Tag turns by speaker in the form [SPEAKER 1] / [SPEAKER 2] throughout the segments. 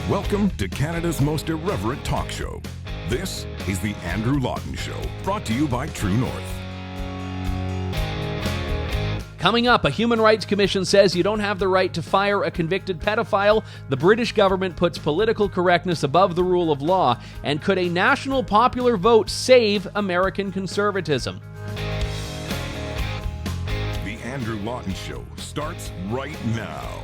[SPEAKER 1] Welcome to Canada's most irreverent talk show. This is The Andrew Lawton Show, brought to you by True North.
[SPEAKER 2] Coming up, a Human Rights Commission says you don't have the right to fire a convicted pedophile. The British government puts political correctness above the rule of law. And could a national popular vote save American conservatism?
[SPEAKER 1] The Andrew Lawton Show starts right now.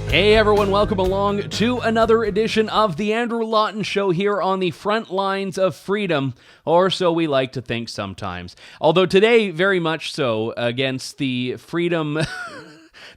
[SPEAKER 2] Hey everyone, welcome along to another edition of The Andrew Lawton Show here on the front lines of freedom, or so we like to think sometimes. Although today, very much so, against the freedom...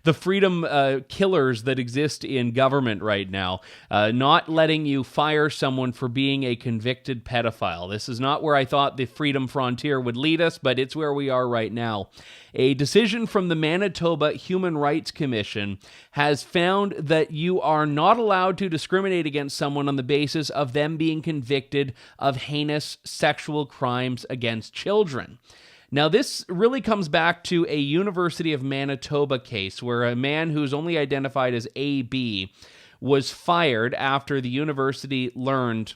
[SPEAKER 2] the freedom killers that exist in government right now, not letting you fire someone for being a convicted pedophile. This is not where I thought the freedom frontier would lead us, but it's where we are right now. A decision from the Manitoba Human Rights Commission has found that you are not allowed to discriminate against someone on the basis of them being convicted of heinous sexual crimes against children. Now, this really comes back to a University of Manitoba case where a man who's only identified as AB was fired after the university learned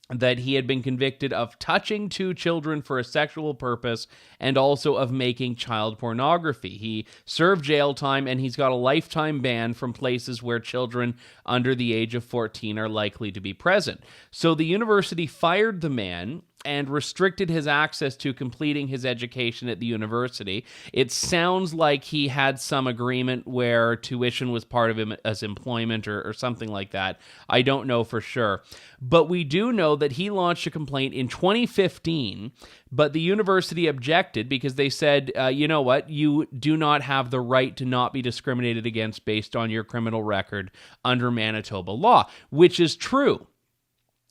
[SPEAKER 2] that he had been convicted of touching two children for a sexual purpose and also of making child pornography. He served jail time and he's got a lifetime ban from places where children under the age of 14 are likely to be present. So the university fired the man and restricted his access to completing his education at the university. It sounds like he had some agreement where tuition was part of him as employment or something like that. I don't know for sure. But we do know that he launched a complaint in 2015, but the university objected because they said, you know what, you do not have the right to not be discriminated against based on your criminal record under Manitoba law, which is true.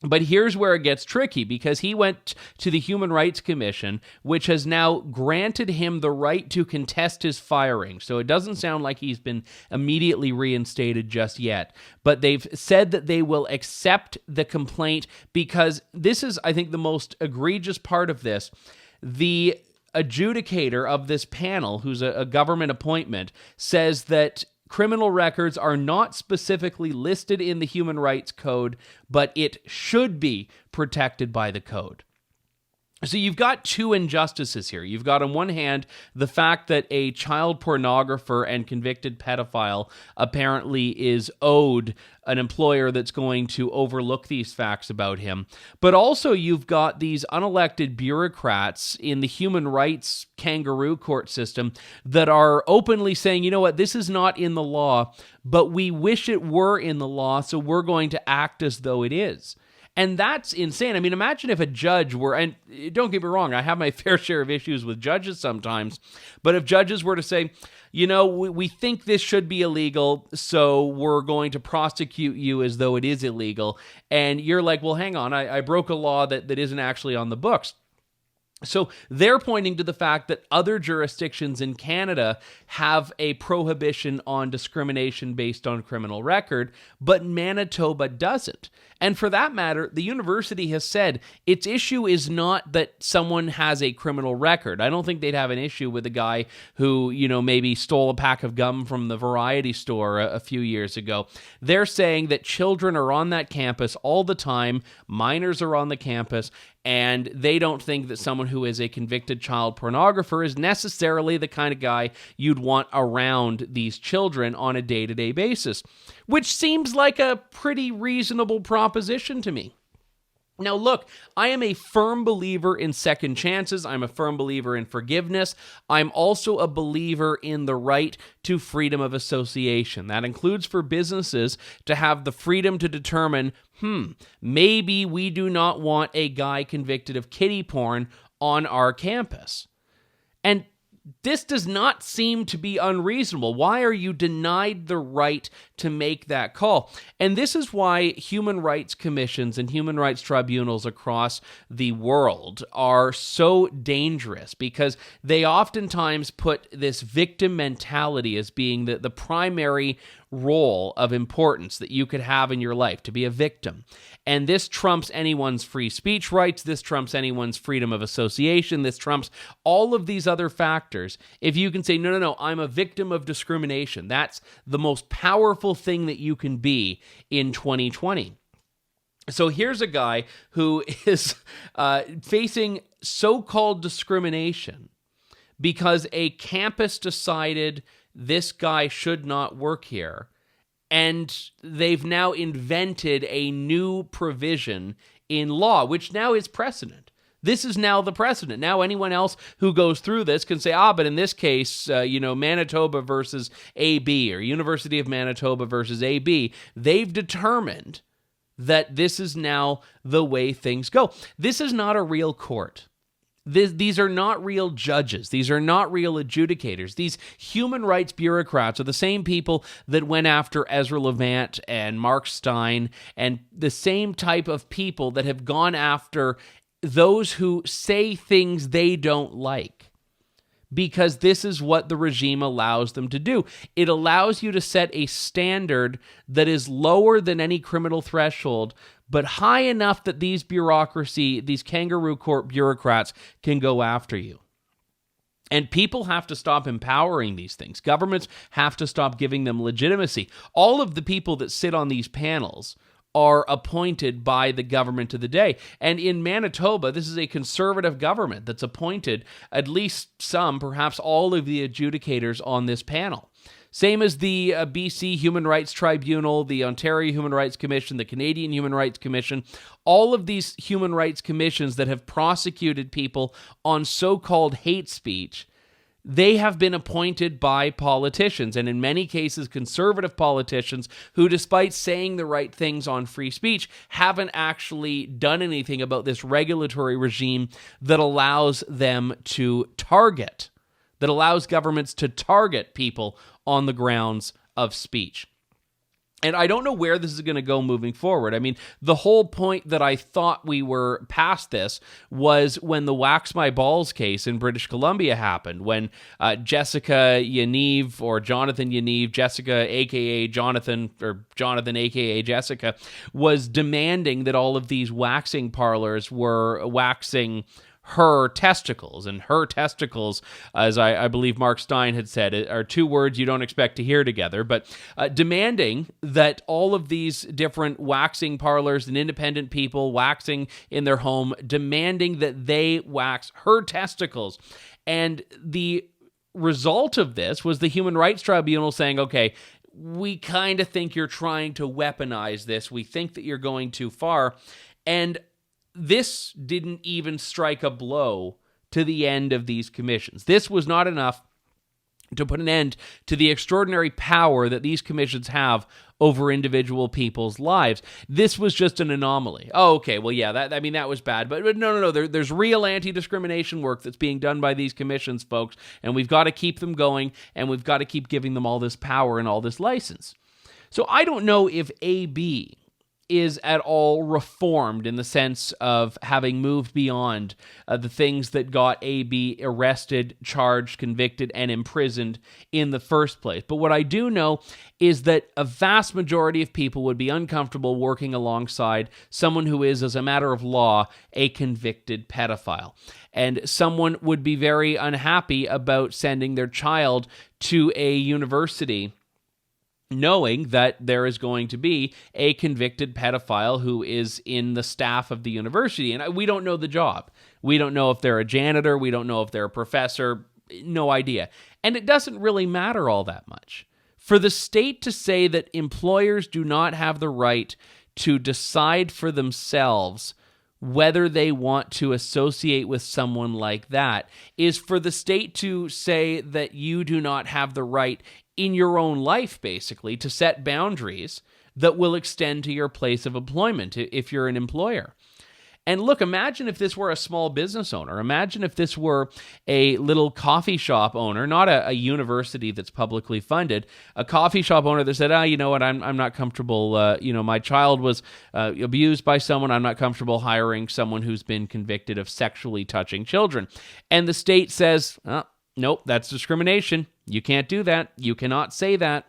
[SPEAKER 2] But here's where it gets tricky, because he went to the Human Rights Commission, which has now granted him the right to contest his firing. So it doesn't sound like he's been immediately reinstated just yet. But they've said that they will accept the complaint because this is, I think, the most egregious part of this. The adjudicator of this panel, who's a government appointment, says that criminal records are not specifically listed in the Human Rights Code, but it should be protected by the code. So you've got two injustices here. You've got, on one hand, the fact that a child pornographer and convicted pedophile apparently is owed an employer that's going to overlook these facts about him. But also you've got these unelected bureaucrats in the human rights kangaroo court system that are openly saying, you know what, this is not in the law, but we wish it were in the law, so we're going to act as though it is. And that's insane. I mean, imagine if a judge were, and don't get me wrong, I have my fair share of issues with judges sometimes, but if judges were to say, you know, we think this should be illegal, so we're going to prosecute you as though it is illegal, and you're like, well, hang on, I broke a law that isn't actually on the books. So they're pointing to the fact that other jurisdictions in Canada have a prohibition on discrimination based on criminal record, but Manitoba doesn't. And for that matter, the university has said its issue is not that someone has a criminal record. I don't think they'd have an issue with a guy who, you know, maybe stole a pack of gum from the variety store a few years ago. They're saying that children are on that campus all the time, minors are on the campus, and they don't think that someone who is a convicted child pornographer is necessarily the kind of guy you'd want around these children on a day-to-day basis, which seems like a pretty reasonable proposition to me. Now, look, I am a firm believer in second chances. I'm a firm believer in forgiveness. I'm also a believer in the right to freedom of association. That includes for businesses to have the freedom to determine, maybe we do not want a guy convicted of kiddie porn on our campus. And this does not seem to be unreasonable. Why are you denied the right to make that call? And this is why human rights commissions and human rights tribunals across the world are so dangerous, because they oftentimes put this victim mentality as being the primary role of importance that you could have in your life, to be a victim. And this trumps anyone's free speech rights, this trumps anyone's freedom of association, this trumps all of these other factors. If you can say, no, I'm a victim of discrimination, that's the most powerful thing that you can be in 2020. So here's a guy who is facing so-called discrimination because a campus decided this guy should not work here, and they've now invented a new provision in law, which now is precedent. This is now the precedent. Now anyone else who goes through this can say, but in this case, Manitoba versus AB, or University of Manitoba versus AB, they've determined that this is now the way things go. This is not a real court. These are not real judges. These are not real adjudicators. These human rights bureaucrats are the same people that went after Ezra Levant and Mark Stein, and the same type of people that have gone after those who say things they don't like, because this is what the regime allows them to do. It allows you to set a standard that is lower than any criminal threshold, but high enough that these kangaroo court bureaucrats can go after you. And people have to stop empowering these things. Governments have to stop giving them legitimacy. All of the people that sit on these panels are appointed by the government of the day. And in Manitoba, this is a conservative government that's appointed at least some, perhaps all of the adjudicators on this panel. Same as the BC Human Rights Tribunal, the Ontario Human Rights Commission, the Canadian Human Rights Commission, all of these human rights commissions that have prosecuted people on so-called hate speech, they have been appointed by politicians, and in many cases conservative politicians who, despite saying the right things on free speech, haven't actually done anything about this regulatory regime that allows them to target, that allows governments to target people on the grounds of speech. And I don't know where this is going to go moving forward. I mean, the whole point that I thought we were past this was when the Wax My Balls case in British Columbia happened, when Jessica Yaniv, or Jonathan Yaniv, Jessica aka Jonathan, or Jonathan aka Jessica, was demanding that all of these waxing parlors were waxing her testicles. And her testicles, as I believe Mark Stein had said, are two words you don't expect to hear together, but demanding that all of these different waxing parlors and independent people waxing in their home, demanding that they wax her testicles. And the result of this was the Human Rights Tribunal saying, okay, we kind of think you're trying to weaponize this. We think that you're going too far. And this didn't even strike a blow to the end of these commissions. This was not enough to put an end to the extraordinary power that these commissions have over individual people's lives. This was just an anomaly. Oh, okay, well, yeah, that was bad. But no. There's real anti-discrimination work that's being done by these commissions, folks, and we've got to keep them going, and we've got to keep giving them all this power and all this license. So I don't know if AB is at all reformed in the sense of having moved beyond the things that got AB arrested, charged, convicted, and imprisoned in the first place. But what I do know is that a vast majority of people would be uncomfortable working alongside someone who is, as a matter of law, a convicted pedophile. And someone would be very unhappy about sending their child to a university knowing that there is going to be a convicted pedophile who is in the staff of the university. And we don't know the job. We don't know if they're a janitor. We don't know if they're a professor. No idea. And it doesn't really matter all that much. For the state to say that employers do not have the right to decide for themselves whether they want to associate with someone like that is for the state to say that you do not have the right in your own life, basically, to set boundaries that will extend to your place of employment if you're an employer. And look, imagine if this were a small business owner. Imagine if this were a little coffee shop owner, not a university that's publicly funded, a coffee shop owner that said, you know what, I'm not comfortable, my child was abused by someone, I'm not comfortable hiring someone who's been convicted of sexually touching children. And the state says, nope, that's discrimination. You can't do that. You cannot say that.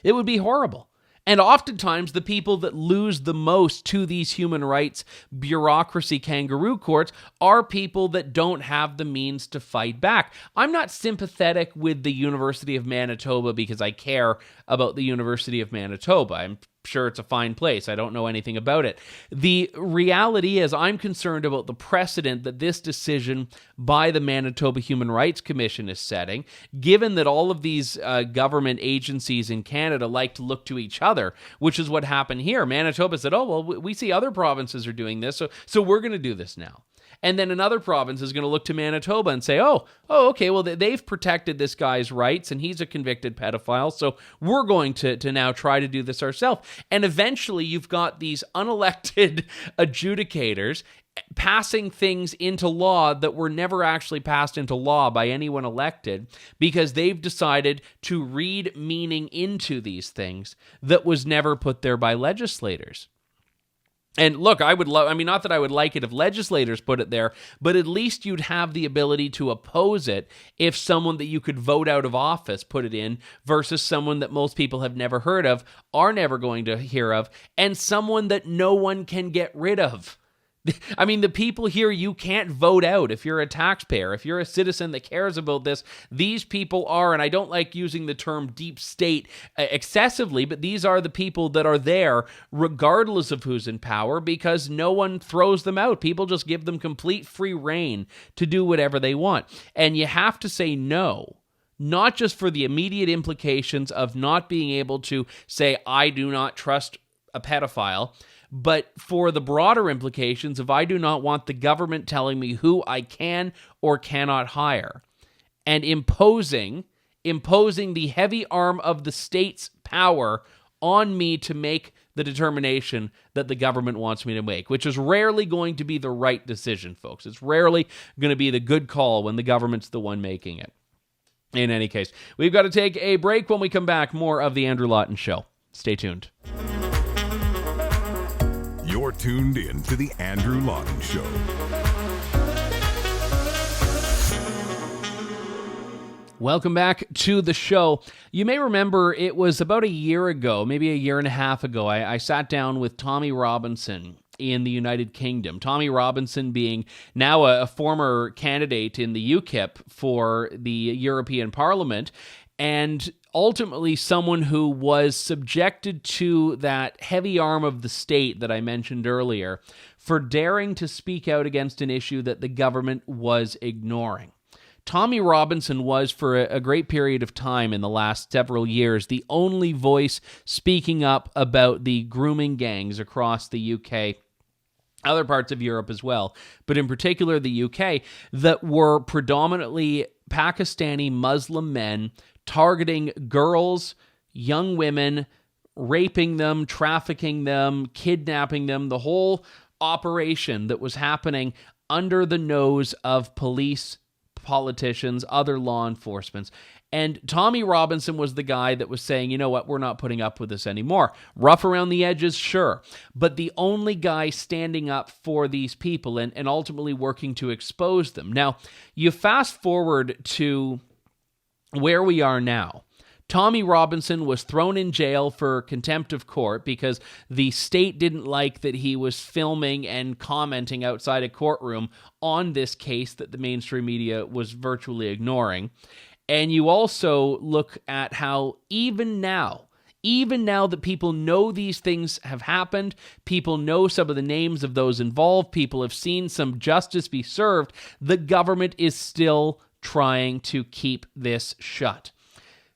[SPEAKER 2] It would be horrible. And oftentimes, the people that lose the most to these human rights bureaucracy kangaroo courts are people that don't have the means to fight back. I'm not sympathetic with the University of Manitoba because I care about the University of Manitoba. I'm sure it's a fine place. I don't know anything about it. The reality is I'm concerned about the precedent that this decision by the Manitoba Human Rights Commission is setting, given that all of these government agencies in Canada like to look to each other, which is what happened here. Manitoba said, oh, well, we see other provinces are doing this, so we're going to do this now. And then another province is going to look to Manitoba and say, oh, okay, well, they've protected this guy's rights, and he's a convicted pedophile, so we're going to now try to do this ourselves. And eventually, you've got these unelected adjudicators passing things into law that were never actually passed into law by anyone elected because they've decided to read meaning into these things that was never put there by legislators. And look, I mean, not that I would like it if legislators put it there, but at least you'd have the ability to oppose it if someone that you could vote out of office put it in versus someone that most people have never heard of, are never going to hear of, and someone that no one can get rid of. I mean, the people here you can't vote out if you're a taxpayer, if you're a citizen that cares about this. These people are, and I don't like using the term deep state excessively, but these are the people that are there regardless of who's in power because no one throws them out. People just give them complete free rein to do whatever they want. And you have to say no. Not just for the immediate implications of not being able to say, I do not trust a pedophile, but for the broader implications of I do not want the government telling me who I can or cannot hire, and imposing the heavy arm of the state's power on me to make the determination that the government wants me to make, which is rarely going to be the right decision, folks. It's rarely going to be the good call when the government's the one making it. In any case, we've got to take a break. When we come back, more of the Andrew Lawton Show. Stay tuned.
[SPEAKER 1] You're tuned in to the Andrew Lawton Show.
[SPEAKER 2] Welcome back to the show. You may remember it was about a year ago, maybe a year and a half ago, I sat down with Tommy Robinson in the United Kingdom. Tommy Robinson being now a former candidate in the UKIP for the European Parliament, and ultimately someone who was subjected to that heavy arm of the state that I mentioned earlier for daring to speak out against an issue that the government was ignoring. Tommy Robinson was, for a great period of time in the last several years, the only voice speaking up about the grooming gangs across the UK, other parts of Europe as well, but in particular the UK, that were predominantly Pakistani Muslim men targeting girls, young women, raping them, trafficking them, kidnapping them, the whole operation that was happening under the nose of police, politicians, other law enforcement. And Tommy Robinson was the guy that was saying, you know what, we're not putting up with this anymore. Rough around the edges, sure, but the only guy standing up for these people and ultimately working to expose them. Now, you fast forward to where we are now. Tommy Robinson was thrown in jail for contempt of court because the state didn't like that he was filming and commenting outside a courtroom on this case that the mainstream media was virtually ignoring. And you also look at how even now that people know these things have happened, people know some of the names of those involved, people have seen some justice be served, the government is still trying to keep this shut.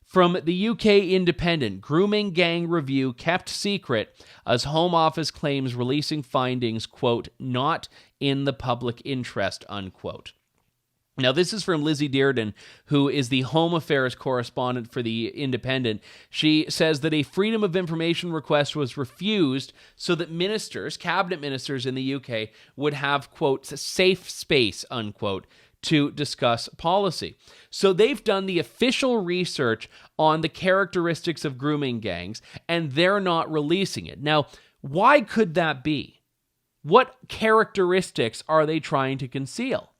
[SPEAKER 2] From the UK Independent, grooming gang review kept secret as Home Office claims releasing findings, quote, not in the public interest, unquote. Now, this is from Lizzie Dearden, who is the Home Affairs correspondent for the Independent. She says that a Freedom of Information request was refused so that cabinet ministers in the UK would have, quote, safe space, unquote, to discuss policy. So they've done the official research on the characteristics of grooming gangs, and they're not releasing it. Now, why could that be? What characteristics are they trying to conceal?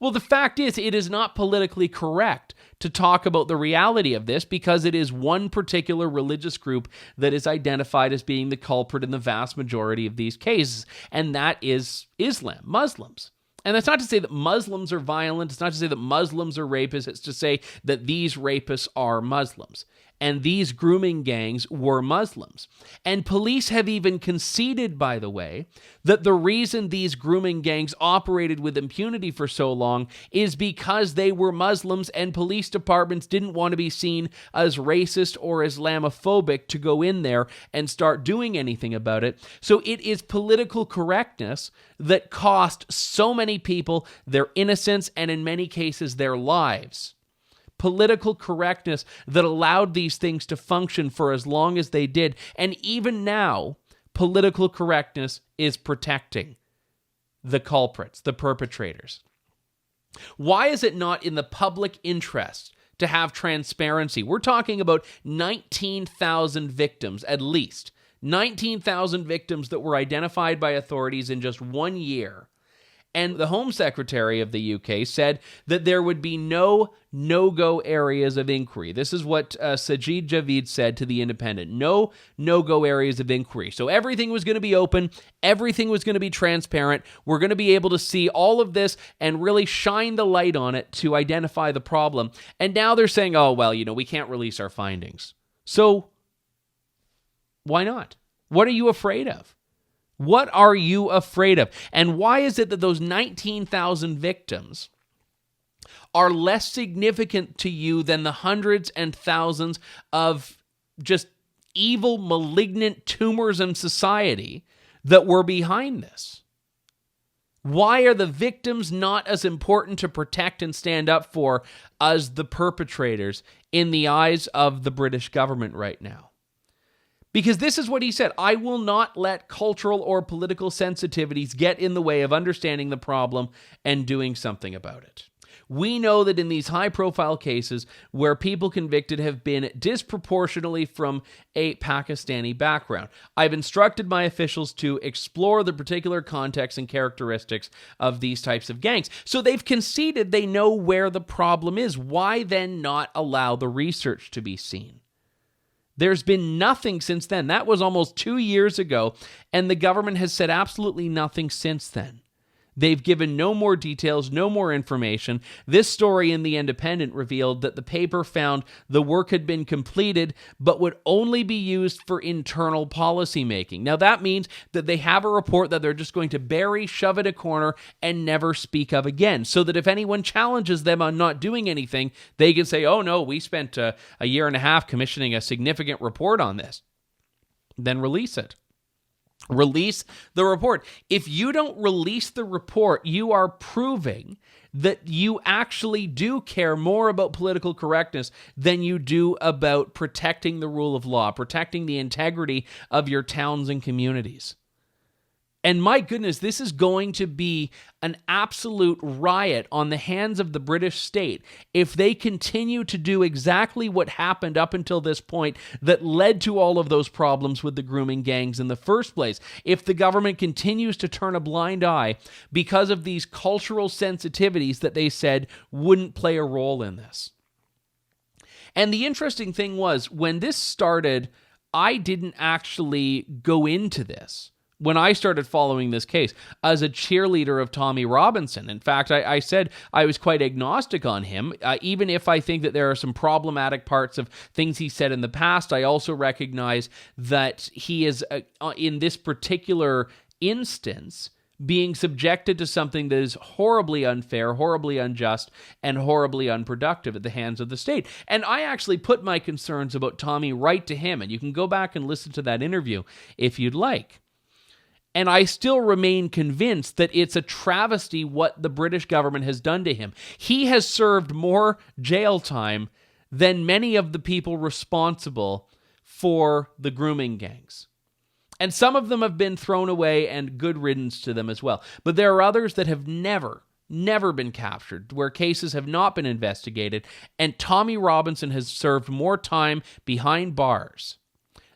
[SPEAKER 2] Well, the fact is, it is not politically correct to talk about the reality of this because it is one particular religious group that is identified as being the culprit in the vast majority of these cases, and that is Islam, Muslims. And that's not to say that Muslims are violent. It's not to say that Muslims are rapists. It's to say that these rapists are Muslims. And these grooming gangs were Muslims. And police have even conceded, by the way, that the reason these grooming gangs operated with impunity for so long is because they were Muslims and police departments didn't want to be seen as racist or Islamophobic to go in there and start doing anything about it. So it is political correctness that cost so many people their innocence and in many cases their lives. Political correctness that allowed these things to function for as long as they did. And even now, political correctness is protecting the culprits, the perpetrators. Why is it not in the public interest to have transparency? We're talking about 19,000 victims, at least. 19,000 victims that were identified by authorities in just 1 year. And the Home Secretary of the UK said that there would be no no-go areas of inquiry. This is what Sajid Javid said to The Independent. No no-go areas of inquiry. So everything was going to be open. Everything was going to be transparent. We're going to be able to see all of this and really shine the light on it to identify the problem. And now they're saying, oh, well, we can't release our findings. So why not? What are you afraid of? What are you afraid of? And why is it that those 19,000 victims are less significant to you than the hundreds and thousands of just evil, malignant tumors in society that were behind this? Why are the victims not as important to protect and stand up for as the perpetrators in the eyes of the British government right now? Because this is what he said: I will not let cultural or political sensitivities get in the way of understanding the problem and doing something about it. We know that in these high-profile cases where people convicted have been disproportionately from a Pakistani background, I've instructed my officials to explore the particular context and characteristics of these types of gangs. So they've conceded they know where the problem is. Why then not allow the research to be seen? There's been nothing since then. That was almost 2 years ago, and the government has said absolutely nothing since then. They've given no more details, no more information. This story in The Independent revealed that the paper found the work had been completed, but would only be used for internal policy making. Now, that means that they have a report that they're just going to bury, shove it a corner, and never speak of again, so that if anyone challenges them on not doing anything, they can say, oh no, we spent a year and a half commissioning a significant report on this. Then release it. Release the report. If you don't release the report, you are proving that you actually do care more about political correctness than you do about protecting the rule of law, protecting the integrity of your towns and communities. And my goodness, this is going to be an absolute riot on the hands of the British state if they continue to do exactly what happened up until this point that led to all of those problems with the grooming gangs in the first place. If the government continues to turn a blind eye because of these cultural sensitivities that they said wouldn't play a role in this. And the interesting thing was, when this started, I didn't actually go into this. When I started following this case as a cheerleader of Tommy Robinson. In fact, I said I was quite agnostic on him, even if I think that there are some problematic parts of things he said in the past. I also recognize that he is, in this particular instance, being subjected to something that is horribly unfair, horribly unjust, and horribly unproductive at the hands of the state. And I actually put my concerns about Tommy right to him, and you can go back and listen to that interview if you'd like. And I still remain convinced that it's a travesty what the British government has done to him. He has served more jail time than many of the people responsible for the grooming gangs. And some of them have been thrown away, and good riddance to them as well. But there are others that have never been captured, where cases have not been investigated. And Tommy Robinson has served more time behind bars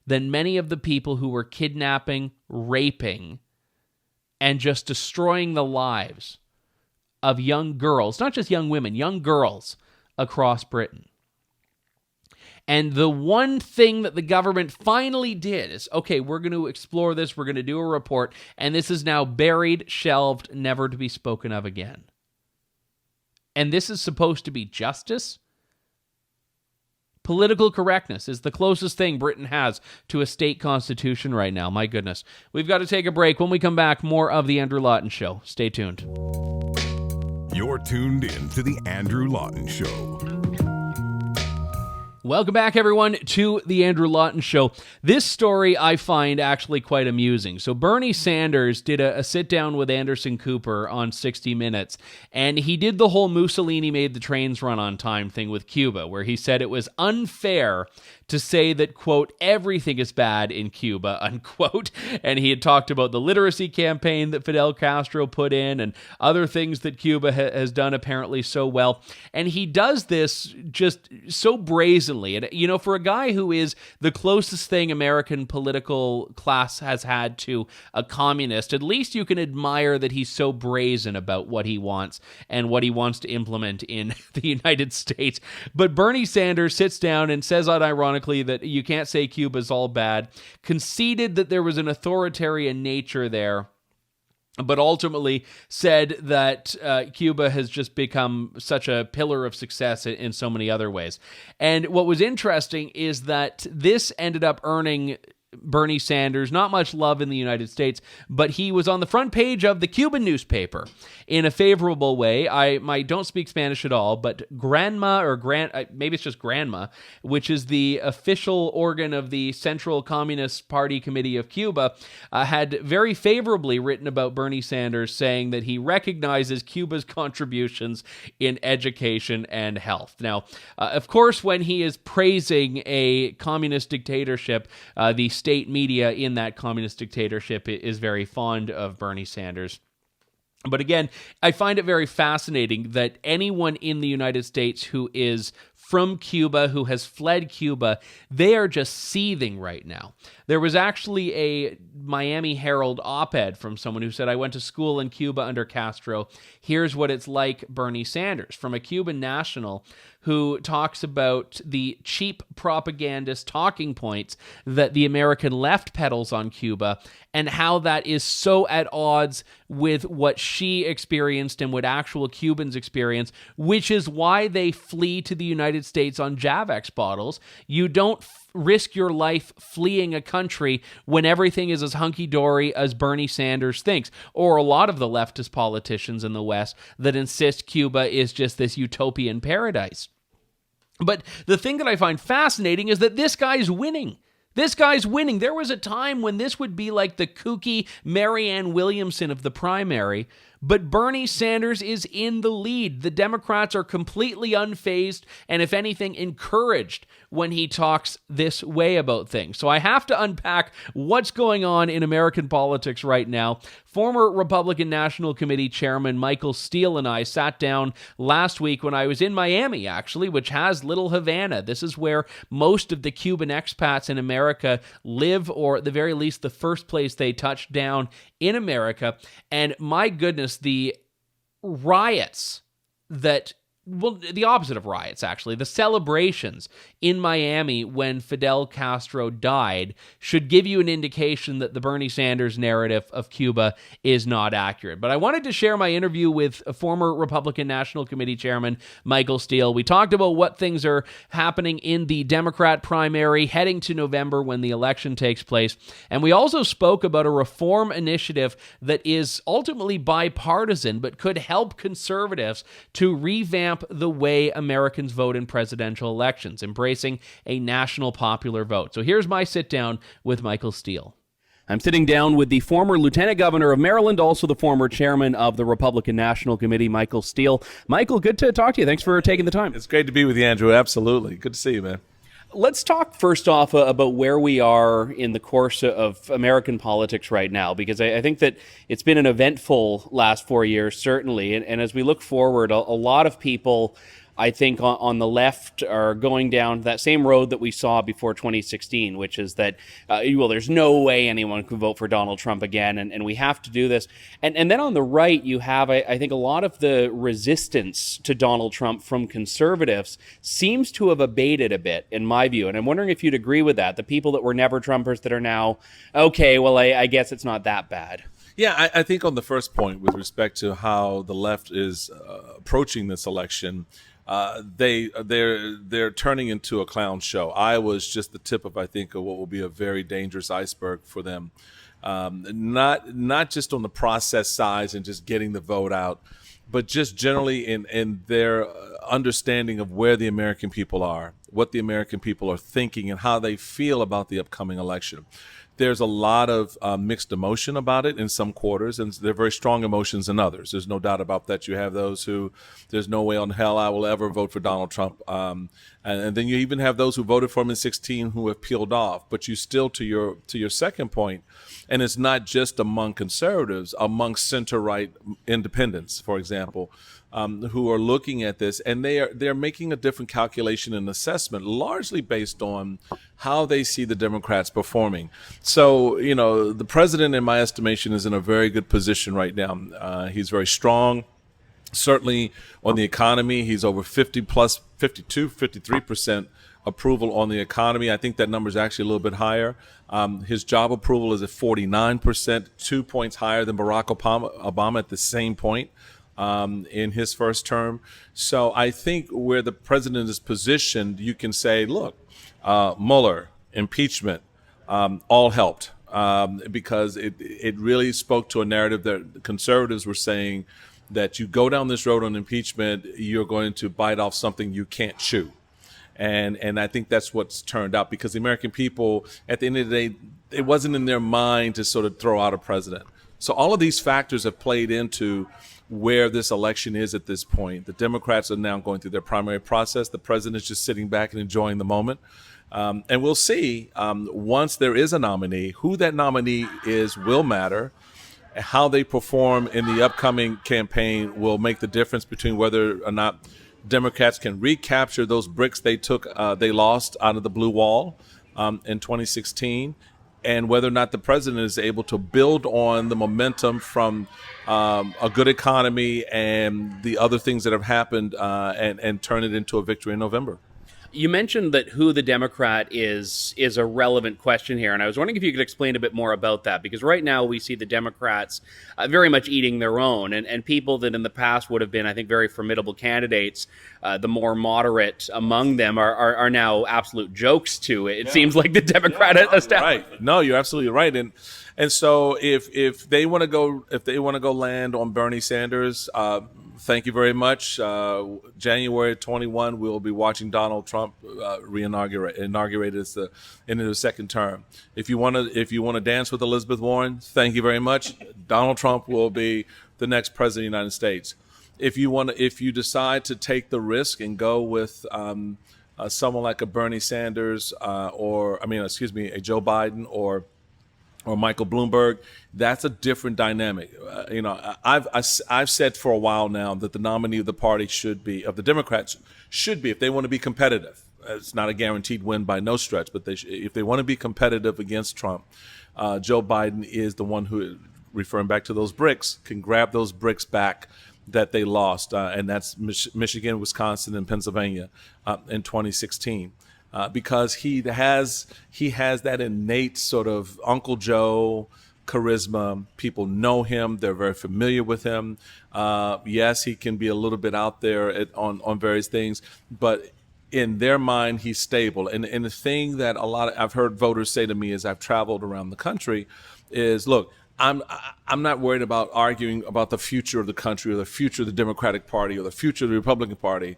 [SPEAKER 2] than many of the people who were kidnapping, raping, and just destroying the lives of young girls, not just young women, young girls across Britain. And the one thing that the government finally did is, okay, we're going to explore this, we're going to do a report, and this is now buried, shelved, never to be spoken of again. And this is supposed to be justice? Political correctness is the closest thing Britain has to a state constitution right now. My goodness. We've got to take a break. When we come back, more of The Andrew Lawton Show. Stay tuned.
[SPEAKER 1] You're tuned in to The Andrew Lawton Show.
[SPEAKER 2] Welcome back, everyone, to The Andrew Lawton Show. This story I find actually quite amusing. So Bernie Sanders did a sit-down with Anderson Cooper on 60 Minutes, and he did the whole Mussolini made the trains run on time thing with Cuba, where he said it was unfair to say that, quote, everything is bad in Cuba, unquote. And he had talked about the literacy campaign that Fidel Castro put in and other things that Cuba has done apparently so well. And he does this just so brazenly. And, you know, for a guy who is the closest thing American political class has had to a communist, at least you can admire that he's so brazen about what he wants and what he wants to implement in the United States. But Bernie Sanders sits down and says unironically that you can't say Cuba's all bad, conceded that there was an authoritarian nature there, but ultimately said that Cuba has just become such a pillar of success in so many other ways. And what was interesting is that this ended up earning Bernie Sanders not much love in the United States, but he was on the front page of the Cuban newspaper in a favorable way. I don't speak Spanish at all, but maybe it's just Granma, which is the official organ of the Central Communist Party Committee of Cuba, had very favorably written about Bernie Sanders, saying that he recognizes Cuba's contributions in education and health. Now, of course, when he is praising a communist dictatorship, the state media in that communist dictatorship is very fond of Bernie Sanders. But again, I find it very fascinating that anyone in the United States who is from Cuba, who has fled Cuba, they are just seething right now. There was actually a Miami Herald op-ed from someone who said, I went to school in Cuba under Castro. Here's what it's like, Bernie Sanders, from a Cuban national who talks about the cheap propagandist talking points that the American left peddles on Cuba and how that is so at odds with what she experienced and what actual Cubans experience, which is why they flee to the United States on Javex bottles. You don't risk your life fleeing a country when everything is as hunky-dory as Bernie Sanders thinks, or a lot of the leftist politicians in the West that insist Cuba is just this utopian paradise. But the thing that I find fascinating is that this guy's winning. This guy's winning. There was a time when this would be like the kooky Marianne Williamson of the primary, but Bernie Sanders is in the lead. The Democrats are completely unfazed and, if anything, encouraged when he talks this way about things. So I have to unpack what's going on in American politics right now. Former Republican National Committee Chairman Michael Steele and I sat down last week when I was in Miami, actually, which has Little Havana. This is where most of the Cuban expats in America live, or at the very least, the first place they touched down in America. And my goodness, the riots that, well, the opposite of riots, actually, the celebrations in Miami when Fidel Castro died should give you an indication that the Bernie Sanders narrative of Cuba is not accurate. But I wanted to share my interview with a former Republican National Committee Chairman Michael Steele. We talked about what things are happening in the Democrat primary heading to November when the election takes place. And we also spoke about a reform initiative that is ultimately bipartisan but could help conservatives to revamp the way Americans vote in presidential elections, embracing a national popular vote. So here's my sit down with Michael Steele. I'm sitting down with the former Lieutenant Governor of Maryland, also the former chairman of the Republican National Committee, Michael Steele. Michael, good to talk to you. Thanks for taking the time.
[SPEAKER 3] It's great to be with you, Andrew. Absolutely. Good to see you, man.
[SPEAKER 2] Let's talk first off about where we are in the course of American politics right now, because I think that it's been an eventful last 4 years, certainly. And as we look forward, a lot of people I think on the left are going down that same road that we saw before 2016, which is that, there's no way anyone could vote for Donald Trump again, and we have to do this. And then on the right, you have, I think, a lot of the resistance to Donald Trump from conservatives seems to have abated a bit, in my view. And I'm wondering if you'd agree with that, the people that were never Trumpers that are now, okay, well, I guess it's not that bad.
[SPEAKER 3] Yeah, I think on the first point with respect to how the left is approaching this election, they're turning into a clown show. Iowa is just the tip of, I think, of what will be a very dangerous iceberg for them. Not just on the process size and just getting the vote out, but just generally in their understanding of where the American people are, what the American people are thinking, and how they feel about the upcoming election. There's a lot of mixed emotion about it in some quarters, and there are very strong emotions in others. There's no doubt about that. You have those who, there's no way on hell I will ever vote for Donald Trump. And then you even have those who voted for him in 2016 who have peeled off. But you still, to your second point, and it's not just among conservatives, among center-right independents, for example, who are looking at this, and they're making a different calculation and assessment, largely based on how they see the Democrats performing. So, the president, in my estimation, is in a very good position right now. He's very strong. Certainly on the economy, he's over 53% approval on the economy. I think that number is actually a little bit higher. His job approval is at 49%, 2 points higher than Barack Obama at the same point in his first term. So I think where the president is positioned, you can say, look, Mueller, impeachment, all helped because it really spoke to a narrative that the conservatives were saying that you go down this road on impeachment, you're going to bite off something you can't chew. And I think that's what's turned out, because the American people, at the end of the day, it wasn't in their mind to sort of throw out a president. So all of these factors have played into where this election is at this point. The Democrats are now going through their primary process. The president is just sitting back and enjoying the moment. And we'll see once there is a nominee, who that nominee is will matter. How they perform in the upcoming campaign will make the difference between whether or not Democrats can recapture those bricks they lost out of the blue wall in 2016, and whether or not the president is able to build on the momentum from a good economy and the other things that have happened and turn it into a victory in November.
[SPEAKER 2] You mentioned that who the Democrat is a relevant question here, and I was wondering if you could explain a bit more about that, because right now we see the Democrats very much eating their own, and people that in the past would have been, I think, very formidable candidates, the more moderate among them are now absolute jokes to it. It seems like the Democrat establishment.
[SPEAKER 3] Right. No, you're absolutely right. And so if they want to go land on Bernie Sanders, thank you very much. January 21, we'll be watching Donald Trump inaugurated as the end of the second term. If you want to dance with Elizabeth Warren, thank you very much. Donald Trump will be the next president of the United States. If you decide to take the risk and go with someone like a Bernie Sanders a Joe Biden or Michael Bloomberg, that's a different dynamic. I've said for a while now that the nominee of the Democrats should be, if they want to be competitive. It's not a guaranteed win by no stretch, but if they want to be competitive against Trump, Joe Biden is the one who, referring back to those bricks, can grab those bricks back that they lost, and that's Michigan, Wisconsin, and Pennsylvania in 2016. Because he has that innate sort of Uncle Joe charisma. People know him. They're very familiar with him. Yes, he can be a little bit out there on various things, but in their mind, he's stable. And the thing that I've heard voters say to me as I've traveled around the country is, look, I'm not worried about arguing about the future of the country or the future of the Democratic Party or the future of the Republican Party.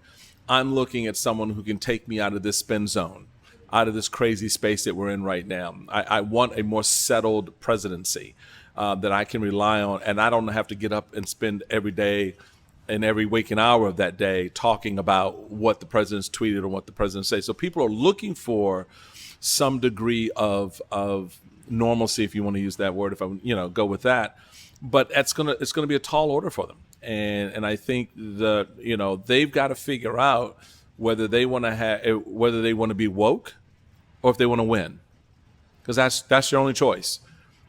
[SPEAKER 3] I'm looking at someone who can take me out of this spin zone, out of this crazy space that we're in right now. I want a more settled presidency that I can rely on, and I don't have to get up and spend every day and every waking hour of that day talking about what the president's tweeted or what the president says. So people are looking for some degree of normalcy, if you want to use that word, if I go with that. But it's going to be a tall order for them. and I think they've got to figure out whether they want to be woke or if they want to win, because that's your only choice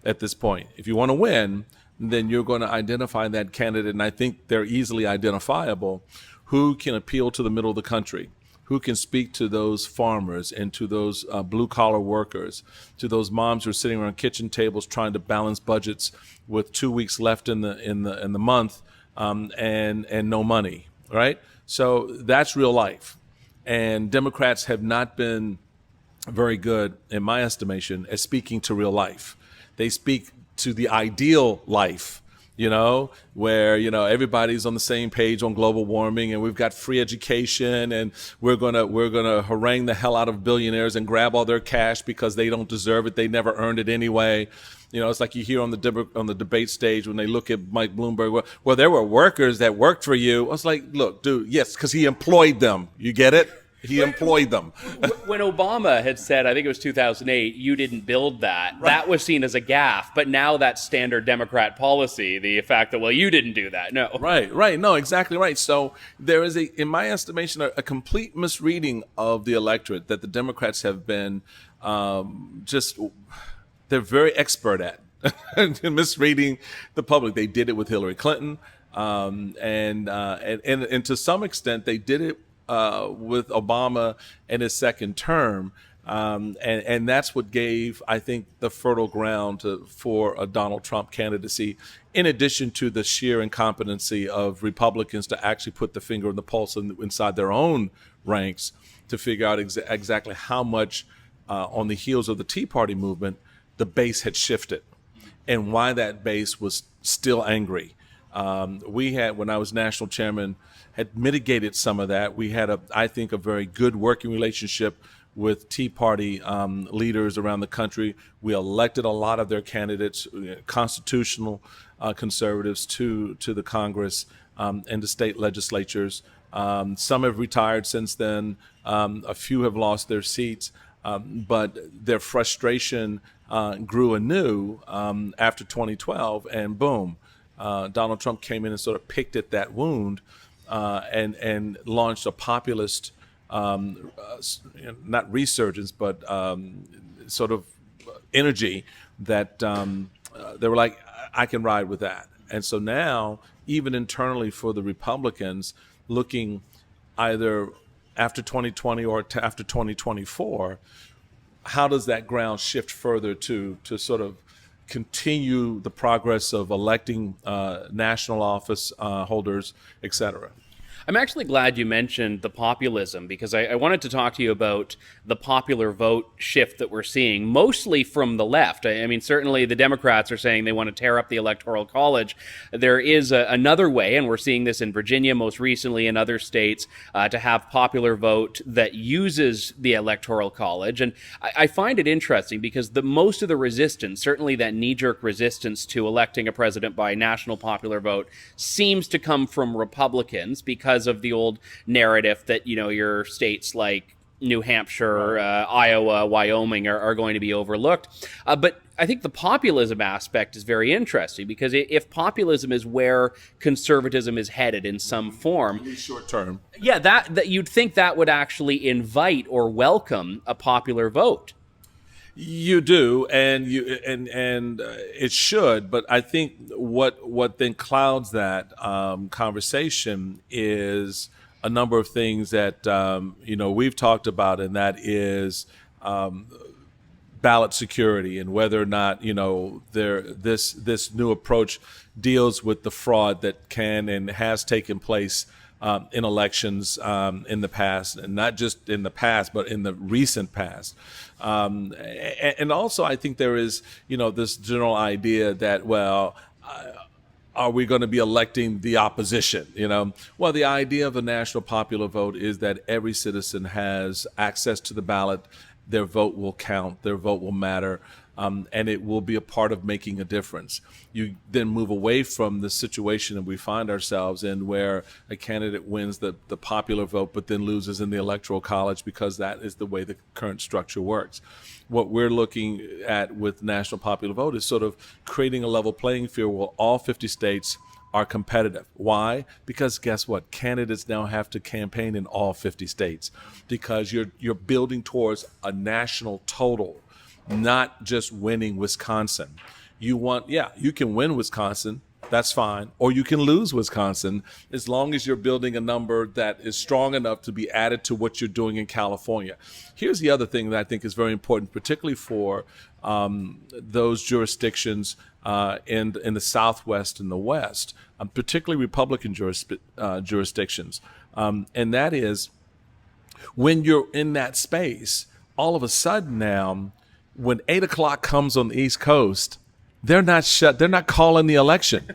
[SPEAKER 3] at this point. If you want to win, then you're going to identify that candidate, and I think they're easily identifiable, who can appeal to the middle of the country, who can speak to those farmers and to those blue-collar workers, to those moms who are sitting around kitchen tables trying to balance budgets with 2 weeks left in the month, and no money, right? So that's real life. And Democrats have not been very good, in my estimation, at speaking to real life. They speak to the ideal life, where, everybody's on the same page on global warming, and we've got free education, and we're gonna harangue the hell out of billionaires and grab all their cash because they don't deserve it. They never earned it anyway. It's like you hear on the debate stage when they look at Mike Bloomberg, well, there were workers that worked for you. I was like, look, dude, yes, because he employed them. You get it? He employed them.
[SPEAKER 2] When Obama had said, I think it was 2008, you didn't build that,
[SPEAKER 3] right,
[SPEAKER 2] that was seen as a gaffe. But now that's standard Democrat policy, the fact that, well, you didn't do that. No.
[SPEAKER 3] Right. No, exactly right. So there is, in my estimation, a complete misreading of the electorate that the Democrats have been they're very expert at misreading the public. They did it with Hillary Clinton, and to some extent they did it with Obama in his second term, and that's what gave, I think, the fertile ground for a Donald Trump candidacy, in addition to the sheer incompetency of Republicans to actually put the finger on the pulse inside their own ranks to figure out exactly how much, on the heels of the Tea Party movement, the base had shifted and why that base was still angry. We had, when I was national chairman, had mitigated some of that. We had, I think, a very good working relationship with Tea Party leaders around the country. We elected a lot of their candidates, constitutional conservatives, to the Congress and the state legislatures. Some have retired since then. A few have lost their seats, but their frustration grew anew after 2012, and boom, Donald Trump came in and sort of picked at that wound and launched a populist, not resurgence, but sort of energy that they were like, I can ride with that. And so now, even internally for the Republicans, looking either after 2020 or after 2024, how does that ground shift further to sort of continue the progress of electing national office holders, et cetera?
[SPEAKER 2] I'm actually glad you mentioned the populism, because I wanted to talk to you about the popular vote shift that we're seeing, mostly from the left. I mean, certainly the Democrats are saying they want to tear up the Electoral College. There is another way, and we're seeing this in Virginia most recently, in other states, to have popular vote that uses the Electoral College. And I find it interesting because most of the resistance, certainly that knee-jerk resistance to electing a president by national popular vote, seems to come from Republicans, because of the old narrative that, your states like New Hampshire, Iowa, Wyoming are going to be overlooked. But I think the populism aspect is very interesting, because if populism is where conservatism is headed in some form,
[SPEAKER 3] short term,
[SPEAKER 2] yeah, that you'd think that would actually invite or welcome a popular vote.
[SPEAKER 3] You do, and it should, but I think what then clouds that conversation is a number of things that we've talked about, and that is ballot security, and whether or not this new approach deals with the fraud that can and has taken place in elections in the past, and not just in the past, but in the recent past. And also, I think there is, this general idea that, are we going to be electing the opposition? Well, the idea of the national popular vote is that every citizen has access to the ballot. Their vote will count. Their vote will matter. And it will be a part of making a difference. You then move away from the situation that we find ourselves in, where a candidate wins the popular vote but then loses in the Electoral College, because that is the way the current structure works. What we're looking at with national popular vote is sort of creating a level playing field where all 50 states are competitive. Why? Because guess what? Candidates now have to campaign in all 50 states because you're building towards a national total, not just winning Wisconsin. You can win Wisconsin, that's fine, or you can lose Wisconsin as long as you're building a number that is strong enough to be added to what you're doing in California. Here's the other thing that I think is very important, particularly for those jurisdictions in the Southwest and the West, particularly Republican jurisdictions, and that is when you're in that space, all of a sudden now, when 8 o'clock comes on the East Coast, they're not calling the election.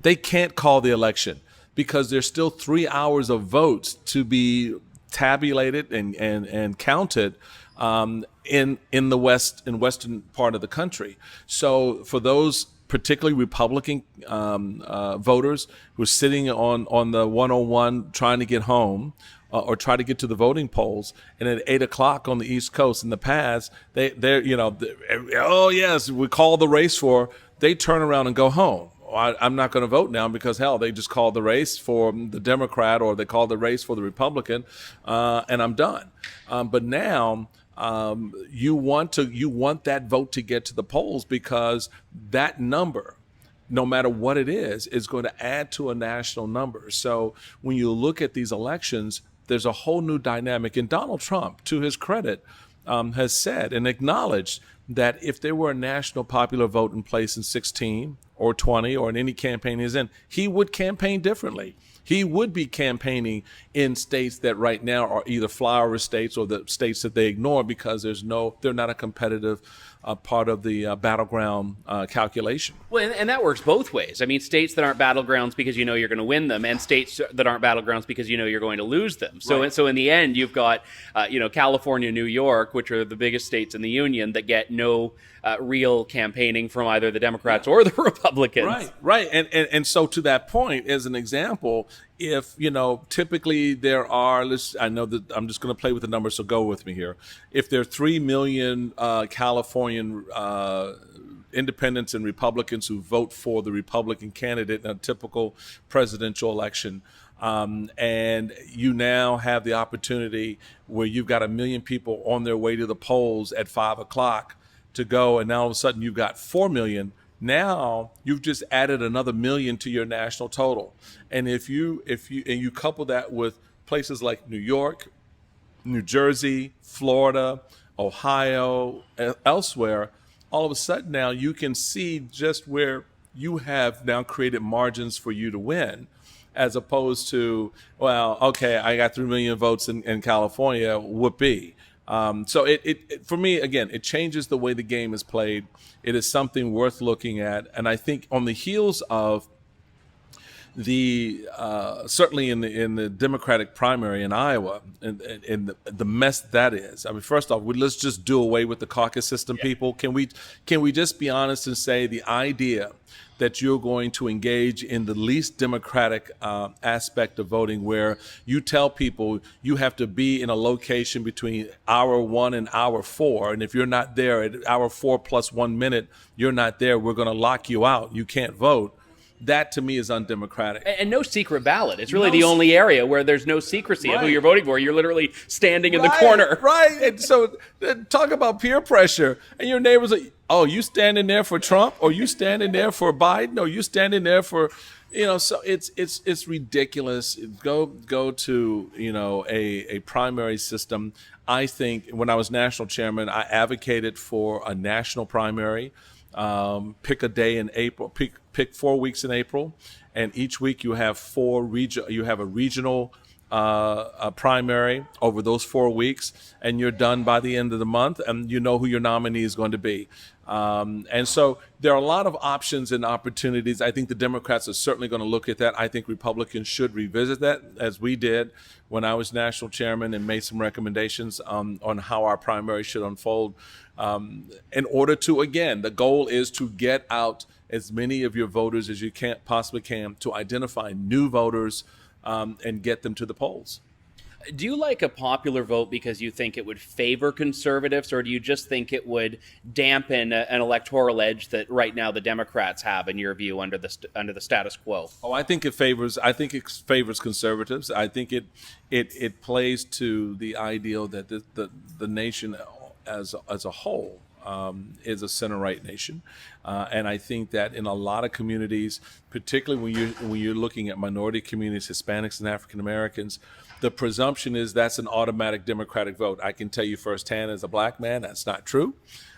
[SPEAKER 3] They can't call the election because there's still 3 hours of votes to be tabulated and counted in the western part of the country. So for those particularly Republican voters who are sitting on the 101 trying to get home, or try to get to the voting polls, and at 8 o'clock on the East Coast in the past, oh yes, we call the race for, they turn around and go home. I'm not going to vote now because hell, they just called the race for the Democrat or they called the race for the Republican, and I'm done. But now you want that vote to get to the polls because that number, no matter what it is going to add to a national number. So when you look at these elections, there's a whole new dynamic. And Donald Trump, to his credit, has said and acknowledged that if there were a national popular vote in place in 16 or 20 or in any campaign he's in, he would campaign differently. He would be campaigning in states that right now are either flyover states or the states that they ignore because they're not a competitive part of the battleground calculation.
[SPEAKER 2] Well, and that works both ways. I mean, states that aren't battlegrounds because you know you're going to win them, and states that aren't battlegrounds because you know you're going to lose them. So,
[SPEAKER 3] right.
[SPEAKER 2] So in the end, you've got California, New York, which are the biggest states in the union that get no real campaigning from either the Democrats or the Republicans.
[SPEAKER 3] Right. And so to that point, as an example, if, typically there are, I know that I'm just going to play with the numbers, so go with me here. If there are 3 million Californian independents and Republicans who vote for the Republican candidate in a typical presidential election, and you now have the opportunity where you've got 1 million people on their way to the polls at 5 o'clock to go, and now all of a sudden you've got 4 million. Now you've just added another 1 million to your national total. And if you couple that with places like New York, New Jersey, Florida, Ohio, elsewhere, all of a sudden now you can see just where you have now created margins for you to win, as opposed to, well, okay, I got 3 million votes in California, whoopee. So it for me, again, it changes the way the game is played. It is something worth looking at. And I think on the heels of the certainly in the Democratic primary in Iowa and the mess that is. I mean, first off, let's just do away with the caucus system, people. Can we just be honest and say the idea that you're going to engage in the least democratic aspect of voting, where you tell people you have to be in a location between hour 1 and hour 4, and if you're not there at hour 4 plus 1 minute, you're not there, we're going to lock you out, you can't vote. That, to me, is undemocratic.
[SPEAKER 2] And no secret ballot. It's really the only area where there's no secrecy of who you're voting for. You're literally standing in the corner.
[SPEAKER 3] Right. And so talk about peer pressure. And your neighbor's like, oh, you standing there for Trump? Or you standing there for Biden? Or you standing there for, so it's ridiculous. Go to, a primary system. I think when I was national chairman, I advocated for a national primary. Pick a day in April, pick 4 weeks in April, and each week you have a regional primary over those 4 weeks, and you're done by the end of the month, and you know who your nominee is going to be. And so there are a lot of options and opportunities. I think the Democrats are certainly going to look at that. I think Republicans should revisit that, as we did when I was national chairman and made some recommendations on how our primary should unfold. In order to, again, the goal is to get out as many of your voters as you possibly can, to identify new voters and get them to the polls.
[SPEAKER 4] Do you like a popular vote because you think it would favor conservatives, or do you just think it would dampen an electoral edge that right now the Democrats have, in your view, under the status quo?
[SPEAKER 3] Oh, I think it favors conservatives. I think it plays to the ideal that the nation as a whole is a center-right nation, and I think that in a lot of communities, particularly when you're looking at minority communities, Hispanics and African Americans, the presumption is that's an automatic Democratic vote. I can tell you firsthand as a black man, that's not true.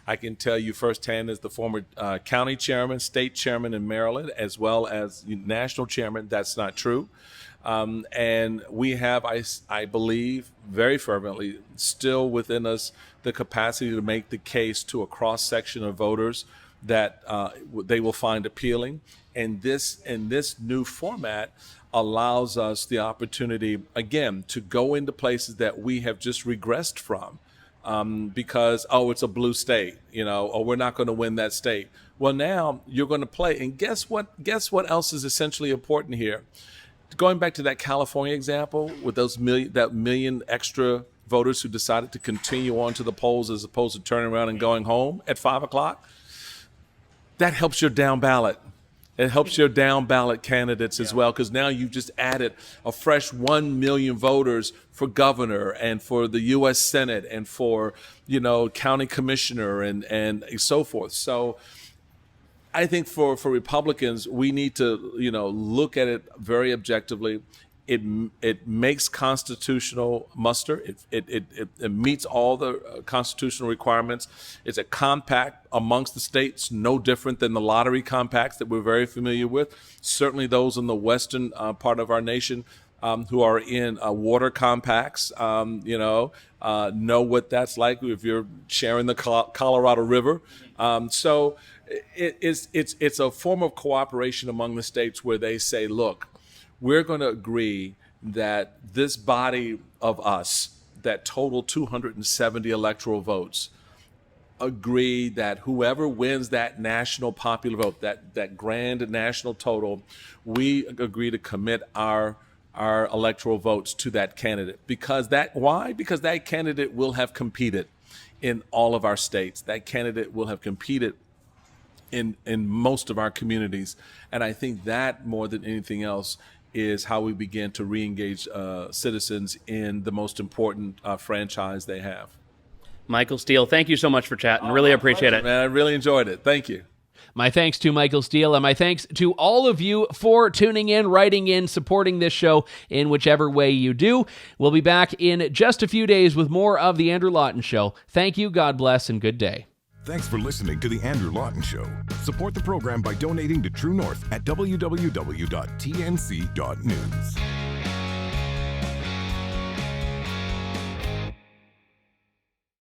[SPEAKER 3] I can tell you firsthand as the former county chairman, state chairman in Maryland, as well as national chairman, that's not true. And we have, I believe, very fervently, still within us the capacity to make the case to a cross-section of voters that they will find appealing. And this new format allows us the opportunity, again, to go into places that we have just regressed from because, it's a blue state, or we're not going to win that state. Well, now you're going to play. And guess what? Guess what else is essentially important here? Going back to that California example with those million extra voters who decided to continue on to the polls as opposed to turning around and going home at 5 o'clock, that helps your down ballot. It helps your down ballot candidates as well, because now you've just added a fresh 1 million voters for governor and for the U.S. Senate and for, county commissioner and so forth. So I think for Republicans, we need to, look at it very objectively. It makes constitutional muster. It meets all the constitutional requirements. It's a compact amongst the states, no different than the lottery compacts that we're very familiar with. Certainly those in the western part of our nation who are in water compacts, know what that's like if you're sharing the Colorado River. So it's a form of cooperation among the states where they say, look, we're going to agree that this body of us that total 270 electoral votes agree that whoever wins that national popular vote, that grand national total, we agree to commit our electoral votes to that candidate. Why? Because that candidate will have competed in all of our states. That candidate will have competed in most of our communities. And I think that more than anything else is how we begin to re-engage citizens in the most important franchise they have.
[SPEAKER 4] Michael Steele, thank you so much for chatting. Really appreciate it.
[SPEAKER 3] Man, I really enjoyed it. Thank you.
[SPEAKER 2] My thanks to Michael Steele, and my thanks to all of you for tuning in, writing in, supporting this show in whichever way you do. We'll be back in just a few days with more of The Andrew Lawton Show. Thank you, God bless, and good day.
[SPEAKER 1] Thanks for listening to The Andrew Lawton Show. Support the program by donating to True North at www.tnc.news.